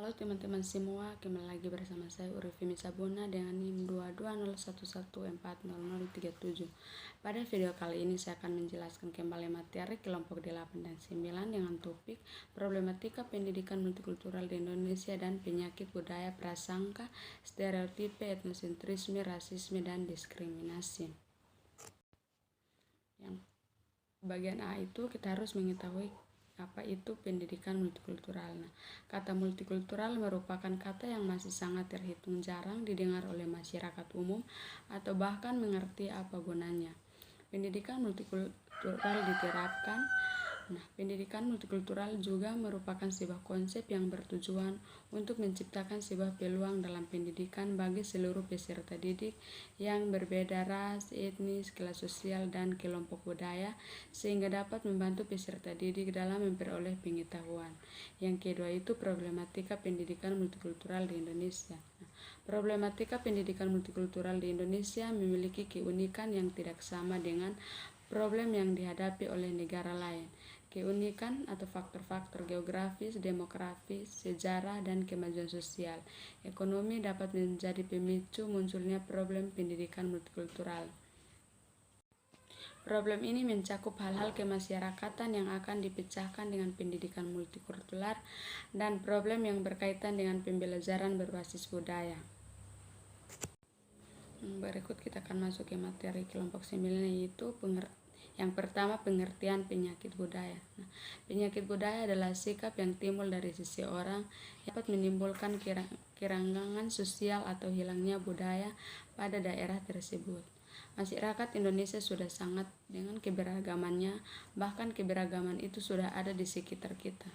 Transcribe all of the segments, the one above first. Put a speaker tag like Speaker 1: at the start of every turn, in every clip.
Speaker 1: Halo teman-teman semua, kembali lagi bersama saya Urifimi Sabuna dengan NIM 2201140037. Pada video kali ini saya akan menjelaskan kembali materi kelompok 8 dan 9 dengan topik problematika pendidikan multikultural di Indonesia dan penyakit budaya prasangka, stereotipe, etnosentrisme, rasisme, dan diskriminasi. Yang bagian A itu kita harus mengetahui apa itu pendidikan multikultural. Nah, kata multikultural merupakan kata yang masih sangat terhitung jarang didengar oleh masyarakat umum atau bahkan mengerti apa gunanya. Pendidikan multikultural diterapkan. Pendidikan multikultural juga merupakan sebuah konsep yang bertujuan untuk menciptakan sebuah peluang dalam pendidikan bagi seluruh peserta didik yang berbeda ras, etnis, kelas sosial, dan kelompok budaya, sehingga dapat membantu peserta didik dalam memperoleh pengetahuan. Yang kedua itu problematika pendidikan multikultural di Indonesia. Problematika pendidikan multikultural di Indonesia memiliki keunikan yang tidak sama dengan problem yang dihadapi oleh negara lain. Keunikan atau faktor-faktor geografis, demografis, sejarah, dan kemajuan sosial, ekonomi dapat menjadi pemicu munculnya problem pendidikan multikultural. Problem ini mencakup hal-hal kemasyarakatan yang akan dipecahkan dengan pendidikan multikultural dan problem yang berkaitan dengan pembelajaran berbasis budaya. Berikut kita akan masuk ke materi kelompok 9, yaitu yang pertama, pengertian penyakit budaya. Penyakit budaya adalah sikap yang timbul dari seseorang yang dapat menimbulkan keranggangan sosial atau hilangnya budaya pada daerah tersebut. Masyarakat Indonesia sudah sangat dengan keberagamannya, bahkan keberagaman itu sudah ada di sekitar kita.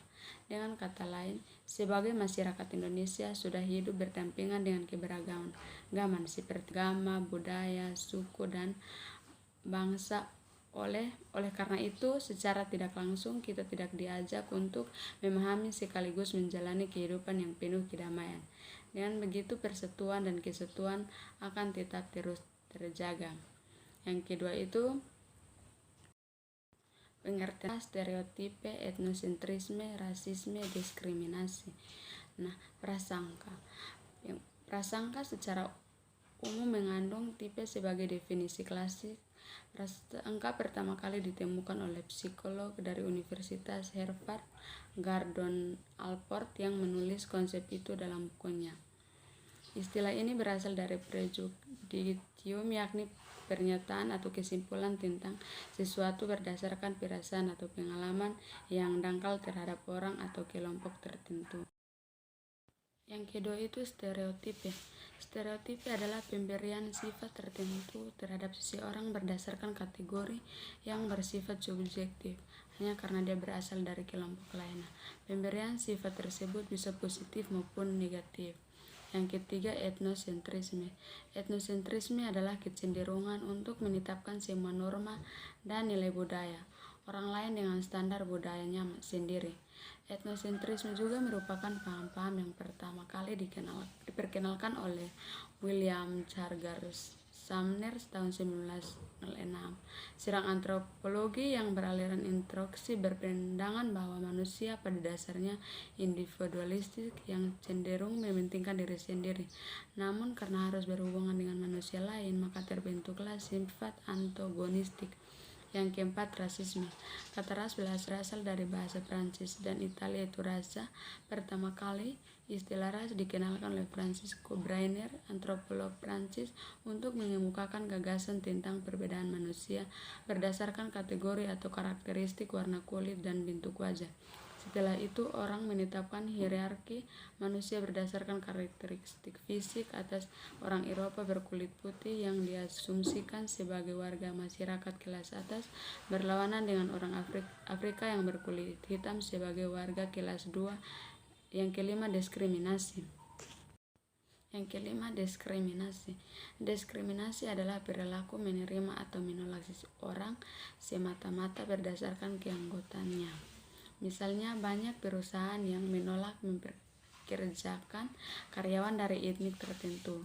Speaker 1: Dengan kata lain, sebagai masyarakat Indonesia sudah hidup berdampingan dengan keberagaman seperti agama, budaya, suku, dan bangsa. Oleh karena itu, secara tidak langsung kita tidak diajak untuk memahami sekaligus menjalani kehidupan yang penuh kedamaian. Dengan begitu, persatuan dan kesatuan akan tetap terus terjaga. Yang kedua itu pengertian stereotipe, etnosentrisme, rasisme, diskriminasi. Prasangka. Prasangka secara umum mengandung tipe sebagai definisi klasik. Prasangka pertama kali ditemukan oleh psikolog dari Universitas Harvard, Gordon Allport, yang menulis konsep itu dalam bukunya. Istilah ini berasal dari prejudicium, yakni pernyataan atau kesimpulan tentang sesuatu berdasarkan perasaan atau pengalaman yang dangkal terhadap orang atau kelompok tertentu. Yang kedua itu stereotipe. Stereotipe adalah pemberian sifat tertentu terhadap seseorang berdasarkan kategori yang bersifat subjektif, hanya karena dia berasal dari kelompok lain. Pemberian sifat tersebut bisa positif maupun negatif. Yang ketiga, etnosentrisme. Etnosentrisme adalah kecenderungan untuk menetapkan semua norma dan nilai budaya orang lain dengan standar budayanya sendiri. Etnosentrisme juga merupakan paham-paham yang pertama kali diperkenalkan oleh William Chargers Sumner tahun 1906. Serang antropologi yang beraliran introspeksi berpandangan bahwa manusia pada dasarnya individualistik yang cenderung mementingkan diri sendiri. Namun karena harus berhubungan dengan manusia lain, maka terbentuklah sifat antagonistik. Yang keempat, rasisme. Kata ras berasal dari bahasa Prancis dan Italia, itu rasa. Pertama kali istilah ras dikenalkan oleh Francisco Brainer, antropolog Prancis, untuk mengemukakan gagasan tentang perbedaan manusia berdasarkan kategori atau karakteristik warna kulit dan bentuk wajah. Setelah itu, orang menetapkan hierarki manusia berdasarkan karakteristik fisik atas orang Eropa berkulit putih yang diasumsikan sebagai warga masyarakat kelas atas, berlawanan dengan orang Afrika yang berkulit hitam sebagai warga kelas 2. Yang kelima, diskriminasi. Diskriminasi adalah perilaku menerima atau menolak seseorang semata-mata berdasarkan keanggotaannya. Misalnya, banyak perusahaan yang menolak mempekerjakan karyawan dari etnik tertentu.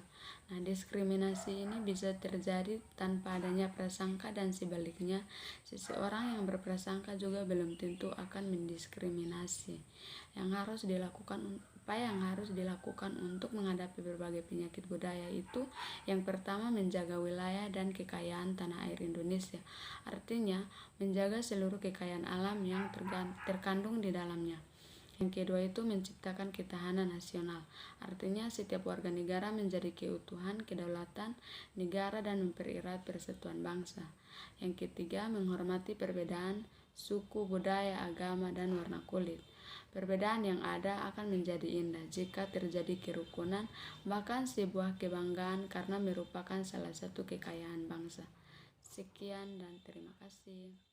Speaker 1: Diskriminasi ini bisa terjadi tanpa adanya prasangka, dan sebaliknya, seseorang yang berprasangka juga belum tentu akan mendiskriminasi. Yang harus dilakukan apa yang harus dilakukan untuk menghadapi berbagai penyakit budaya itu yang pertama menjaga wilayah dan kekayaan tanah air Indonesia. Artinya menjaga seluruh kekayaan alam yang terkandung di dalamnya. Yang kedua itu menciptakan ketahanan nasional. Artinya setiap warga negara menjadi keutuhan, kedaulatan negara dan mempererat persatuan bangsa. Yang ketiga menghormati perbedaan suku, budaya, agama, dan warna kulit. Perbedaan yang ada akan menjadi indah jika terjadi kerukunan, bahkan sebuah kebanggaan karena merupakan salah satu kekayaan bangsa. Sekian dan terima kasih.